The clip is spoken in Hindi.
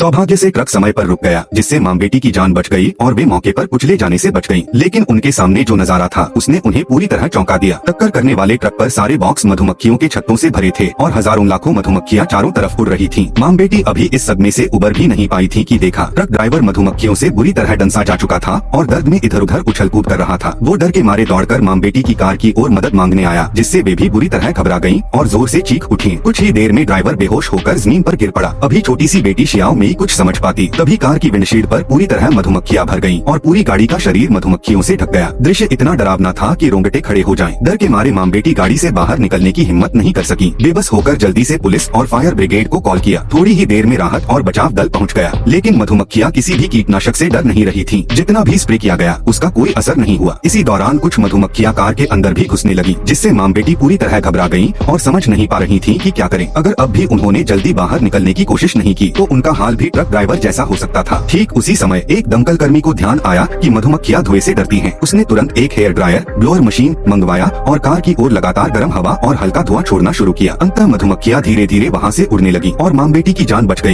सौभाग्य से ट्रक समय पर रुक गया, जिससे माँ बेटी की जान बच गई और वे मौके पर कुचले जाने से बच गईं। लेकिन उनके सामने जो नजारा था उसने उन्हें पूरी तरह चौंका दिया। टक्कर करने वाले ट्रक पर सारे बॉक्स मधुमक्खियों के छत्तों से भरे थे और हजारों लाखों मधुमक्खियां चारों तरफ उड़ रही थीं। माँ बेटी अभी इस सदमे से उबर भी नहीं पाई थी कि देखा ट्रक ड्राइवर मधुमक्खियों से बुरी तरह डंसा जा चुका था और दर्द में इधर उधर उछल कूद कर रहा था। वो डर के मारे दौड़कर माँ बेटी की कार की ओर मदद मांगने आया, जिससे वे भी बुरी तरह घबरा गयीं और जोर से चीख उठी। कुछ ही देर में ड्राइवर बेहोश होकर जमीन पर गिर पड़ा। अभी छोटी सी बेटी शियाओ मेई कुछ समझ पाती, तभी कार की विंडशील्ड पर पूरी तरह मधुमक्खियां भर गईं और पूरी गाड़ी का शरीर मधुमक्खियों से ढक गया। दृश्य इतना डरावना था कि रोंगटे खड़े हो जाएं। डर के मारे माँ बेटी गाड़ी से बाहर निकलने की हिम्मत नहीं कर सकी। बेबस होकर जल्दी से पुलिस और फायर ब्रिगेड को कॉल किया। थोड़ी ही देर में राहत और बचाव दल पहुंच गया, लेकिन मधुमक्खियां किसी भी कीटनाशक से डर नहीं रही थीं। जितना भी स्प्रे किया गया उसका कोई असर नहीं हुआ। इसी दौरान कुछ मधुमक्खियां कार के अंदर भी घुसने लगी, जिससे माँ बेटी पूरी तरह घबरा गईं और समझ नहीं पा रही थीं कि क्या करें। अगर अब भी उन्होंने जल्दी बाहर निकलने की कोशिश नहीं की तो उनका हाल भी ट्रक ड्राइवर जैसा हो सकता था। ठीक उसी समय एक दमकल कर्मी को ध्यान आया कि मधुमक्खियां धुएं से डरती हैं। उसने तुरंत एक हेयर ड्रायर, ब्लोअर मशीन मंगवाया और कार की ओर लगातार गर्म हवा और हल्का धुआं छोड़ना शुरू किया। अंततः मधुमक्खियां धीरे धीरे वहाँ से उड़ने लगी और माँ बेटी की जान बच गई।